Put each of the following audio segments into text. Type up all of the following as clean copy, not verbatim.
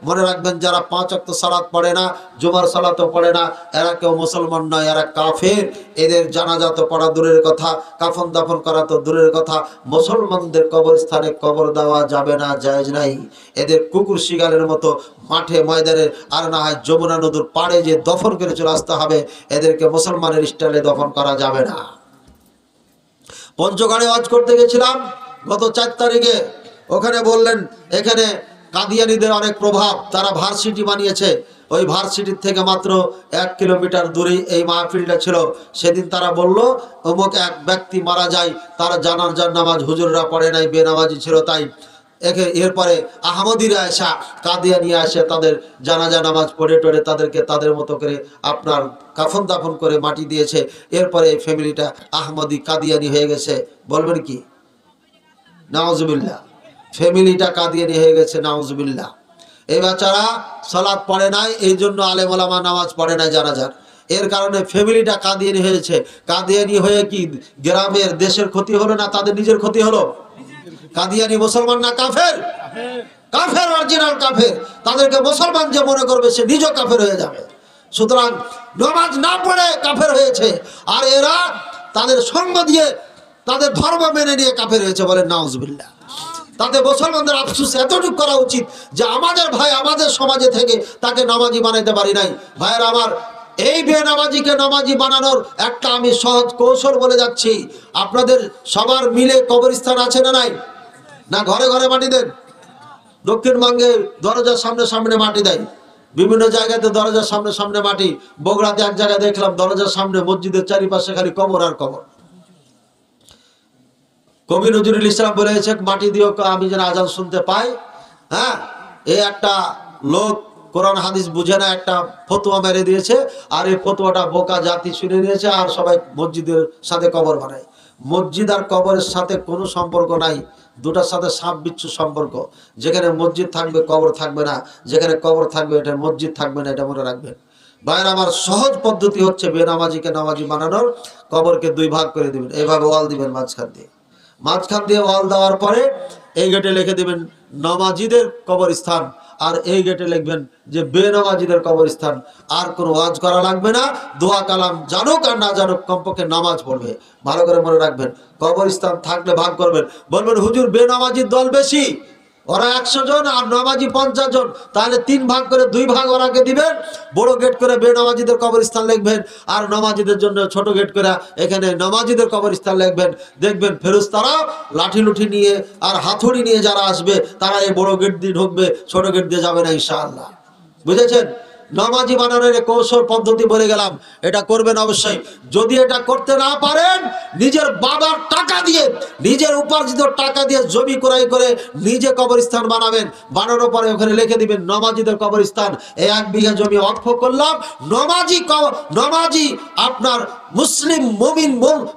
মনে রাখবেন যারা 5 ওয়াক্ত সালাত পড়ে না, জুমার সালাতও পড়ে না, এরা কেউ মুসলমান নয়, এরা কাফের। এদের জানাজা তো পড়া দূরের কথা, কাফন দাফন করা তো দূরের কথা, মুসলমানদের কবরস্থানে কবর দেওয়া যাবে না, জায়েজ নাই। এদের কুকুর শিকারের মতো মাঠে ময়দানে আর না হয় যমুনা নদীর পাড়ে যে দফন করে চলে আসতে হবে, এদেরকে মুসলমানের স্টাইলে দফন করা যাবে না। পঞ্চগড়ে ওয়াজ করতে গেছিলাম গত 4 তারিখে, ওখানে বললেন এখানে কাদিয়ানীদের অনেক প্রভাব, তারা ভার্সিটি বানিয়েছে। ওই ভার্সিটির থেকে মাত্র 1 কিলোমিটার দূরে এই মাহফিলটা ছিল। সেদিন তারা বলল অমুক এক ব্যক্তি মারা যায়, তার জানাজার নামাজ হুজুররা পড়ে নাই, বেনামাজি ছিল, তাই এরপরে আহমদিরা আসা, কাদিয়ানি আসে, তাদের জানাজা নামাজ পড়ে টড়ে তাদেরকে তাদের মতো করে আপনার কাফন দাফন করে মাটি দিয়েছে। এরপরে এই ফ্যামিলিটা আহমদি কাদিয়ানি হয়ে গেছে। বলবেন কি? নাউজুবিল্লাহ। ফ্যামিলিটা কাদিয়ানি হয়ে গেছে, নাউজুবিল্লাহ। এই বাচ্চারা সালাত পড়ে নাই, এই জন্য আলেম ওলামা নামাজ পড়ে নাই জানাজার। এর কারণে ফ্যামিলিটা কাদিয়ানি হয়েছে। কাদিয়ানি হয়ে কি গ্রামের দেশের ক্ষতি হলো না, তাদের নিজের ক্ষতি হলো? কাদিয়ানি মুসলমান না কাফের? কাফের, অরিজিনাল কাফের। তাদেরকে মুসলমান যে মনে করবে সে নিজেও কাফের হয়ে যাবে। সুতরাং নামাজ না পড়ে কাফের হয়েছে, আর এরা তাদের সঙ্গ দিয়ে তাদের ধর্ম মেনে নিয়ে কাফের হয়েছে। বলেন নাউজুবিল্লাহ। তাদের মুসলমানদের আফসোস এতটুকু করা উচিত যে আমাদের ভাই আমাদের সমাজে থেকে তাকে নামাজি বানাইতে পারি নাই। ভাইয়ের আমার, এই বেনামাজিকে নামাজি বানানোর একটা আমি সহজ কৌশল বলে যাচ্ছি। আপনাদের সবার মিলে কবরস্থান আছে না নাই? না ঘরে ঘরে মাটি দেন? দক্ষিণবঙ্গে দরজার সামনে সামনে মাটি দেয়, বিভিন্ন জায়গাতে দরজার সামনে সামনে মাটি। বগুড়াতে এক জায়গায় দেখলাম দরজার সামনে মসজিদের চারিপাশে খালি কবর আর কবর। কবি নজরুল ইসলাম বলেছে মাটি দিও আমি যেন আজান শুনতে পাই। হ্যাঁ, এই একটা লোক কোরআন হাদিস বুঝে না, একটা ফতোয়া মেরে দিয়েছে, আর এই ফতোয়াটা বোকা জাতি শুনে নিয়েছে, আর সবাই মসজিদের সাথে কবর বানায়। মসজিদ আর কবরের সাথে কোনো সম্পর্ক নাই, দুটার সাথে সাপ বিচ্ছু সম্পর্ক। যেখানে মসজিদ থাকবে কবর থাকবে না, যেখানে কবর থাকবে এটা মসজিদ থাকবে না, এটা মনে রাখবেন। ভাইয়ের আমার, সহজ পদ্ধতি হচ্ছে বেনামাজিকে নামাজি বানানোর। কবরকে 2 ভাগ করে দিবেন, এইভাবে ওয়াল দিবেন মাঝখান দিয়ে ওয়াল দেওয়ার পরে এই গেটে লিখে দিবেন নামাজিদের কবরস্থান, আর এই গেটে লিখবেন যে বেনামাজিদের কবরস্থান। আর কোনো ওয়াজ করা লাগবে না, দোয়া কালাম জানুক আর না জানুক, কমপক্ষে নামাজ পড়বে। ভালো করে মনে রাখবেন, কবরস্থান থাকলে ভাগ করবেন। বলবেন হুজুর বেনামাজির দল বেশি, ওরা 100 জন আর নামাজি 50 জন, তাহলে 3 ভাগ করে 2 ভাগ ওরাকে দিবেন। বড় গেট করে বেনামাজিদের কবরস্থান লিখবেন, আর নামাজিদের জন্য ছোট গেট করে এখানে নামাজিদের কবরস্থান লিখবেন। দেখবেন ফেরেশতারা লাঠি লুঠি নিয়ে আর হাতুড়ি নিয়ে যারা আসবে তারা এই বড় গেট দিয়ে ঢুকবে, ছোট গেট দিয়ে যাবে না ইনশাআল্লাহ। বুঝেছেন? নামাজি বানানোর কৌশল পদ্ধতি বলে গেলাম, এটা করবেন অবশ্যই। যদি এটা করতে না পারেন, নিজের বাবার টাকা দিয়ে, নিজের উপার্জিত টাকা দিয়ে জমি ক্রয় করে নিজে কবরস্থান বানাবেন। বানানোর পরে ওখানে লিখে দিবেন নামাজিদের কবরস্থান। এই 1 বিঘা জমি ওয়াকফ করলাম নামাজি আপনার মুসলিম মুমিন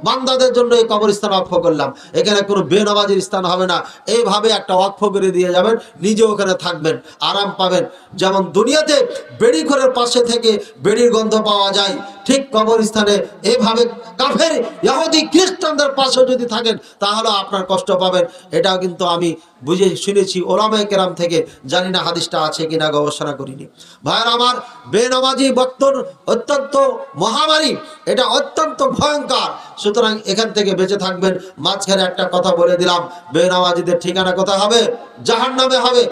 বান্দাদের জন্য এই কবরস্থান ওয়াকফ করলাম, এখানে কোনো বেনামাজির স্থান হবে না। এইভাবে একটা ওয়াকফ করে দিয়ে যাবেন, নিজে ওখানে থাকবেন, আরাম পাবেন। যেমন দুনিয়াতে বেড়ি ঘরের পাশে থেকে বেড়ির গন্ধ পাওয়া যায়, ঠিক কবরস্থানে এভাবে কাফের ইহুদি খ্রিস্টানদের পাশে যদি থাকেন তাহলে আপনার কষ্ট পাবেন। এটাও কিন্তু আমি বুঝে শুনেছি ওলামায়ে কেরাম থেকে, জানি না হাদিসটা আছে কিনা, গবেষণা করিনি। ভাইয়ের আমার, বেনামাজি বক্তর অত্যন্ত মহামারী, এটা অত্যন্ত ভয়ঙ্কর। সুতরাং এখান থেকে বেঁচে থাকবেন। মাঝখানে একটা কথা বলে দিলাম, বেনামাজিদের ঠিকানা কোথায় হবে? জাহান্নামে হবে।